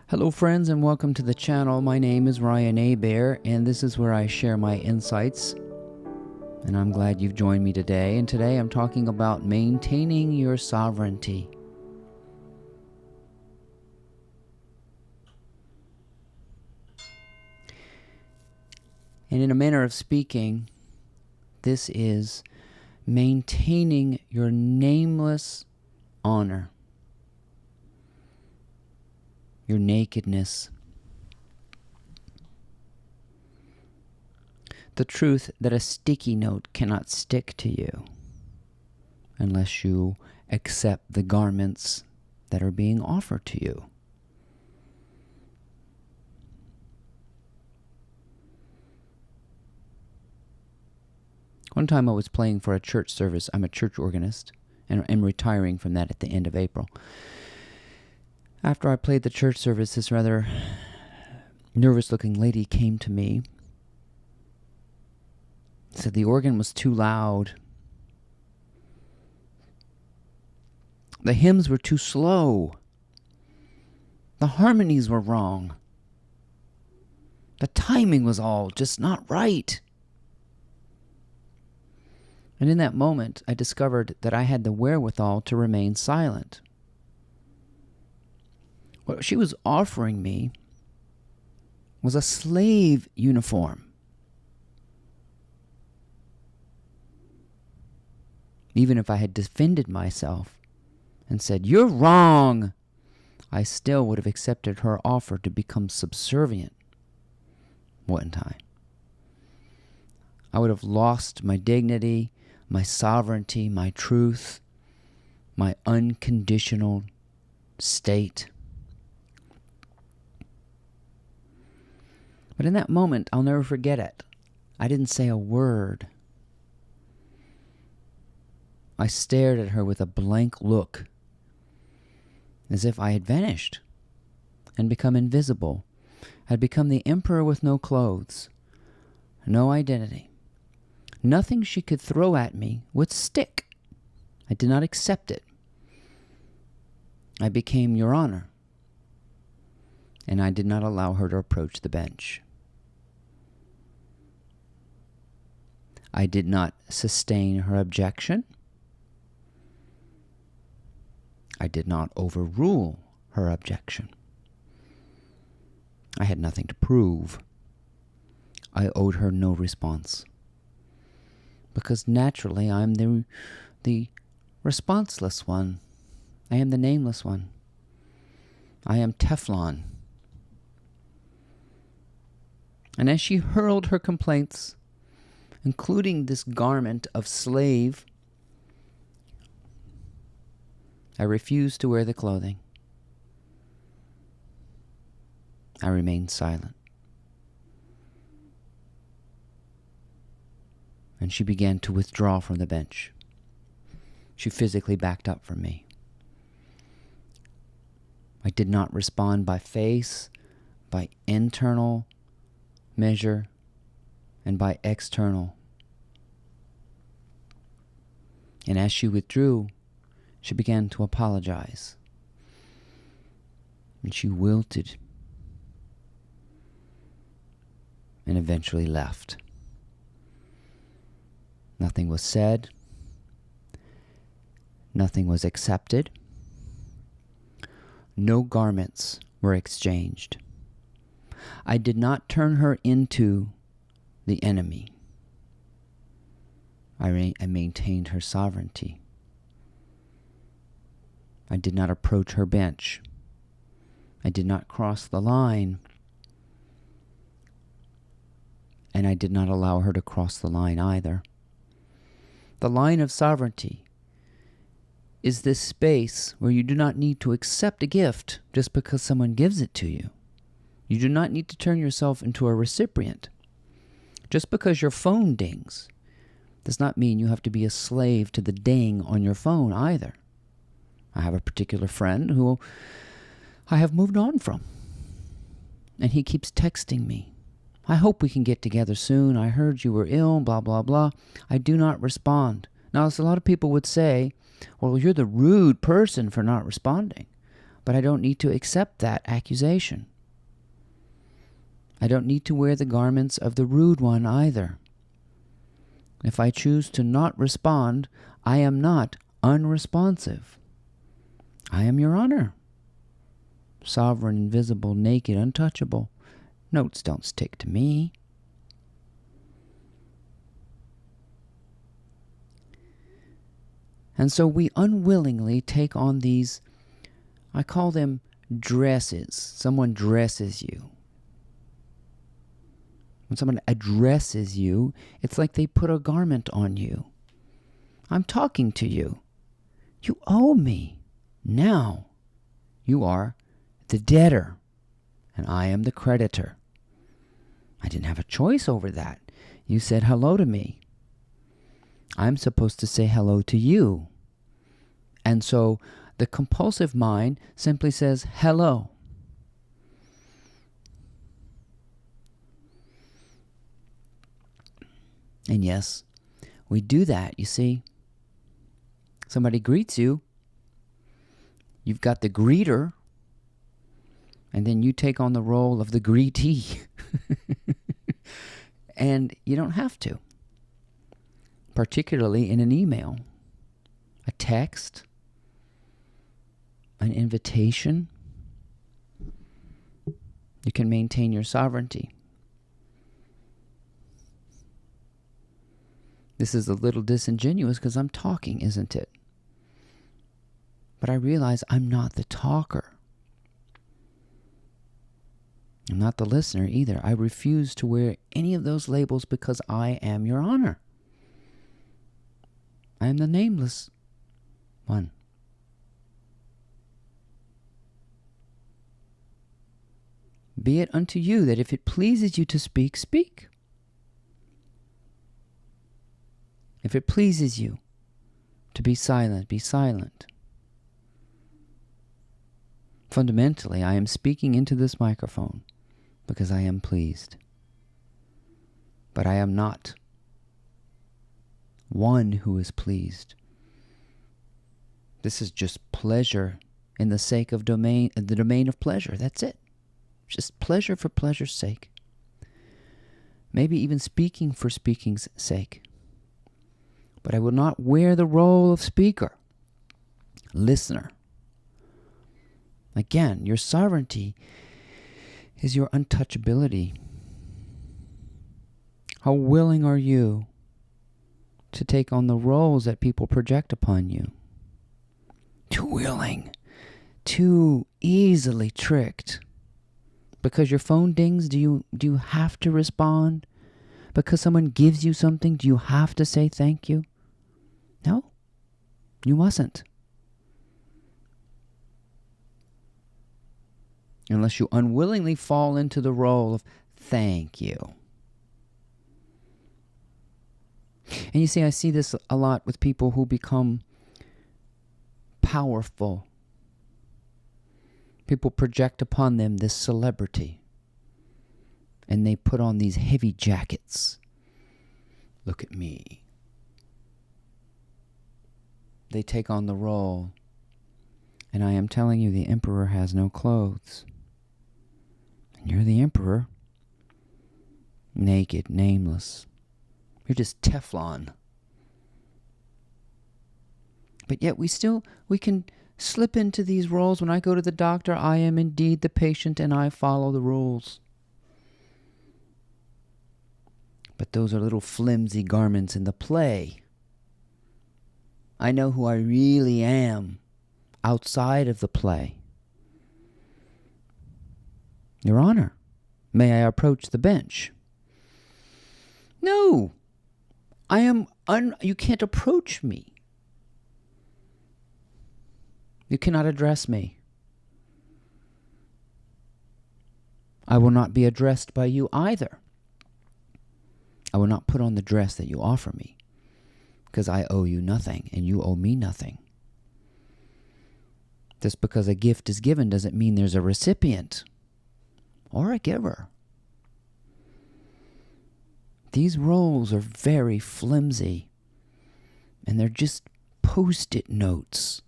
Hello friends and welcome to the channel. My name is Ryan Abair and this is where I share my insights. And I'm glad you've joined me today. And today I'm talking about maintaining your sovereignty. And in a manner of speaking, this is maintaining your nameless honor. Your nakedness. The truth that a sticky note cannot stick to you unless you accept the garments that are being offered to you. One time I was playing for a church service. I'm a church organist and I'm retiring from that at the end of April. After I played the church service, this rather nervous-looking lady came to me. Said the organ was too loud. The hymns were too slow. The harmonies were wrong. The timing was all just not right. And in that moment, I discovered that I had the wherewithal to remain silent. What she was offering me was a slave uniform. Even if I had defended myself and said, "You're wrong," I still would have accepted her offer to become subservient. Wouldn't I? I would have lost my dignity, my sovereignty, my truth, my unconditional state. But in that moment, I'll never forget it. I didn't say a word. I stared at her with a blank look, as if I had vanished and become invisible, had become the emperor with no clothes, no identity. Nothing she could throw at me would stick. I did not accept it. I became Your Honor, and I did not allow her to approach the bench. I did not sustain her objection. I did not overrule her objection. I had nothing to prove. I owed her no response. Because naturally I'm the responseless one. I am the nameless one. I am Teflon. And as she hurled her complaints, including this garment of slave, I refused to wear the clothing. I remained silent. And she began to withdraw from the bench. She physically backed up from me. I did not respond by face, by internal measure, and by external. And as she withdrew, she began to apologize. And she wilted and eventually left. Nothing was said. Nothing was accepted. No garments were exchanged. I did not turn her into the enemy. I maintained her sovereignty. I did not approach her bench. I did not cross the line. And I did not allow her to cross the line either. The line of sovereignty is this space where you do not need to accept a gift just because someone gives it to you. You do not need to turn yourself into a recipient. Just because your phone dings does not mean you have to be a slave to the ding on your phone either. I have a particular friend who I have moved on from. And he keeps texting me. "I hope we can get together soon. I heard you were ill, blah, blah, blah." I do not respond. Now, as a lot of people would say, well, you're the rude person for not responding. But I don't need to accept that accusation. I don't need to wear the garments of the rude one either. If I choose to not respond, I am not unresponsive. I am Your Honor. Sovereign, invisible, naked, untouchable. Notes don't stick to me. And so we unwillingly take on these, I call them dresses. Someone dresses you. When someone addresses you, it's like they put a garment on you. I'm talking to you. You owe me. Now you are the debtor, and I am the creditor. I didn't have a choice over that. You said hello to me. I'm supposed to say hello to you. And so the compulsive mind simply says hello. And yes, we do that, you see. Somebody greets you. You've got the greeter. And then you take on the role of the greetee. And you don't have to. Particularly in an email, a text, an invitation. You can maintain your sovereignty. This is a little disingenuous because I'm talking, isn't it? But I realize I'm not the talker. I'm not the listener either. I refuse to wear any of those labels because I am Your Honor. I am the nameless one. Be it unto you that if it pleases you to speak, speak. If it pleases you to be silent, be silent. Fundamentally, I am speaking into this microphone because I am pleased. But I am not one who is pleased. This is just pleasure in the sake of the domain of pleasure. That's it. Just pleasure for pleasure's sake. Maybe even speaking for speaking's sake. But I will not wear the role of speaker, listener. Again, your sovereignty is your untouchability. How willing are you to take on the roles that people project upon you? Too willing, too easily tricked. Because your phone dings, do you have to respond? Because someone gives you something, do you have to say thank you? No, you mustn't. Unless you unwillingly fall into the role of thank you. And you see, I see this a lot with people who become powerful. People project upon them this celebrity. And they put on these heavy jackets. Look at me. They take on the role. And I am telling you, the emperor has no clothes. And you're the emperor. Naked, nameless. You're just Teflon. But yet we can slip into these roles. When I go to the doctor, I am indeed the patient and I follow the rules. But those are little flimsy garments in the play. I know who I really am outside of the play. Your Honor, may I approach the bench? No, you can't approach me. You cannot address me. I will not be addressed by you either. I will not put on the dress that you offer me, because I owe you nothing and you owe me nothing. Just because a gift is given doesn't mean there's a recipient or a giver. These roles are very flimsy, and they're just post-it notes.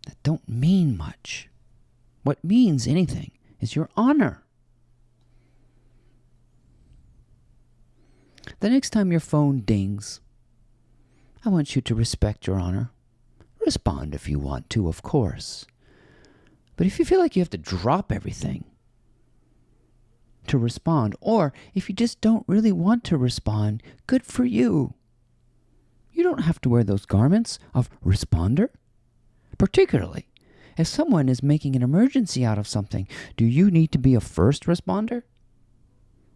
that don't mean much. What means anything is your honor. The next time your phone dings, I want you to respect your honor. Respond if you want to, of course. But if you feel like you have to drop everything to respond, or if you just don't really want to respond, good for you. You don't have to wear those garments of responder. Particularly, if someone is making an emergency out of something, do you need to be a first responder?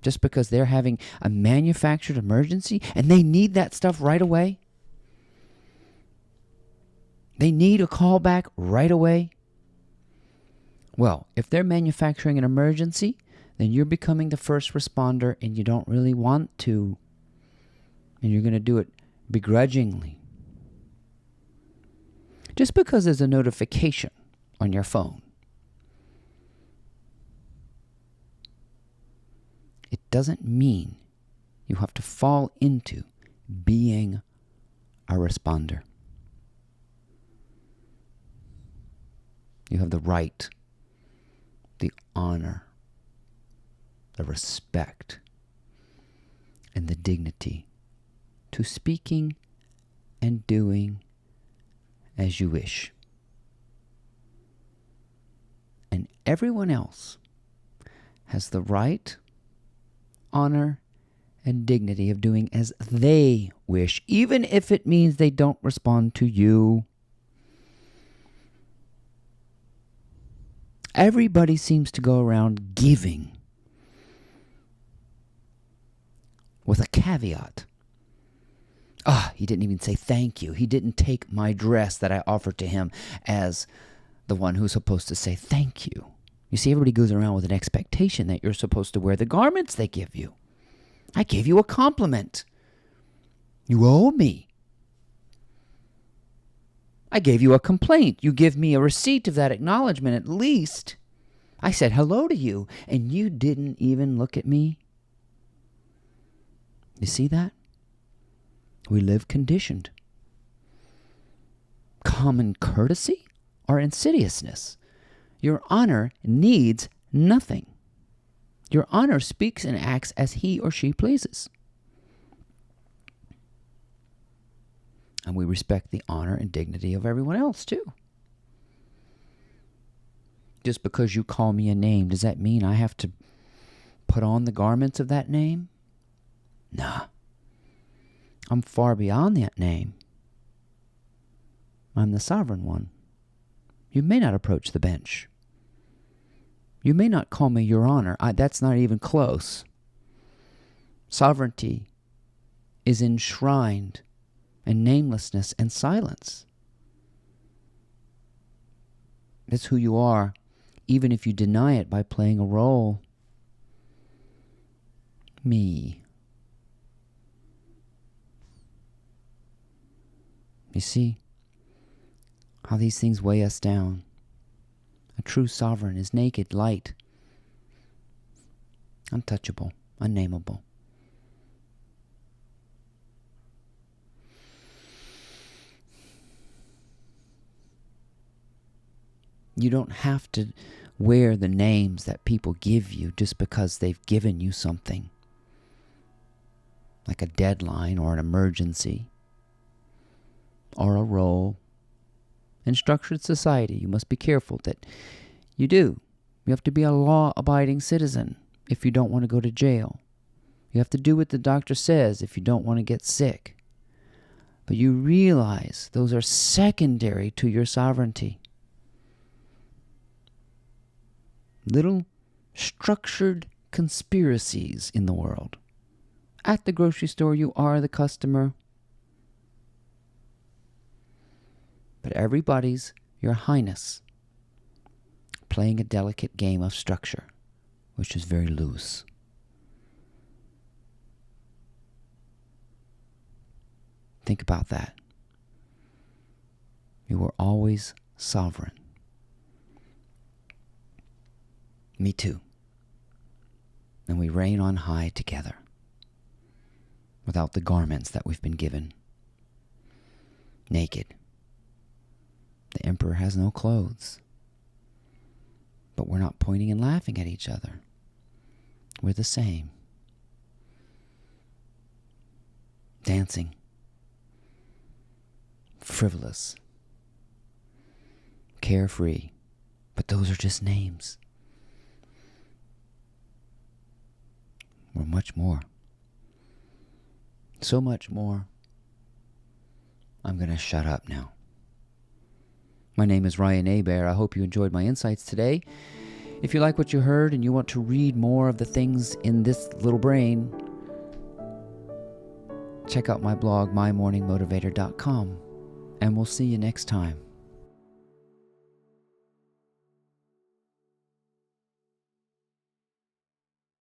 Just because they're having a manufactured emergency and they need that stuff right away? They need a call back right away? Well, if they're manufacturing an emergency, then you're becoming the first responder and you don't really want to. And you're going to do it begrudgingly. Just because there's a notification on your phone, it doesn't mean you have to fall into being a responder. You have the right, the honor, the respect, and the dignity to speaking and doing as you wish. And everyone else has the right, honor, and dignity of doing as they wish, even if it means they don't respond to you. Everybody seems to go around giving with a caveat. He didn't even say thank you. He didn't take my dress that I offered to him as the one who's supposed to say thank you. You see, everybody goes around with an expectation that you're supposed to wear the garments they give you. I gave you a compliment. You owe me. I gave you a complaint. You give me a receipt of that acknowledgement at least. I said hello to you, and you didn't even look at me. You see that? We live conditioned. Common courtesy or insidiousness? Your honor needs nothing. Your honor speaks and acts as he or she pleases. And we respect the honor and dignity of everyone else too. Just because you call me a name, does that mean I have to put on the garments of that name? Nah. I'm far beyond that name. I'm the sovereign one. You may not approach the bench. You may not call me your honor. That's not even close. Sovereignty is enshrined in namelessness and silence. It's who you are, even if you deny it by playing a role. Me. You see how these things weigh us down. A true sovereign is naked, light, untouchable, unnameable. You don't have to wear the names that people give you just because they've given you something, like a deadline or an emergency or a role. In structured society, you must be careful that you do. You have to be a law-abiding citizen if you don't want to go to jail. You have to do what the doctor says if you don't want to get sick. But you realize those are secondary to your sovereignty. Little structured conspiracies in the world. At the grocery store, you are the customer. But everybody's your highness, playing a delicate game of structure, which is very loose. Think about that. You were always sovereign. Me too. And we reign on high together, without the garments that we've been given. Naked. The emperor has no clothes. But we're not pointing and laughing at each other. We're the same. Dancing. Frivolous. Carefree. But those are just names. We're much more. So much more. I'm going to shut up now. My name is Ryan Hebert. I hope you enjoyed my insights today. If you like what you heard and you want to read more of the things in this little brain, check out my blog, mymorningmotivator.com, and we'll see you next time.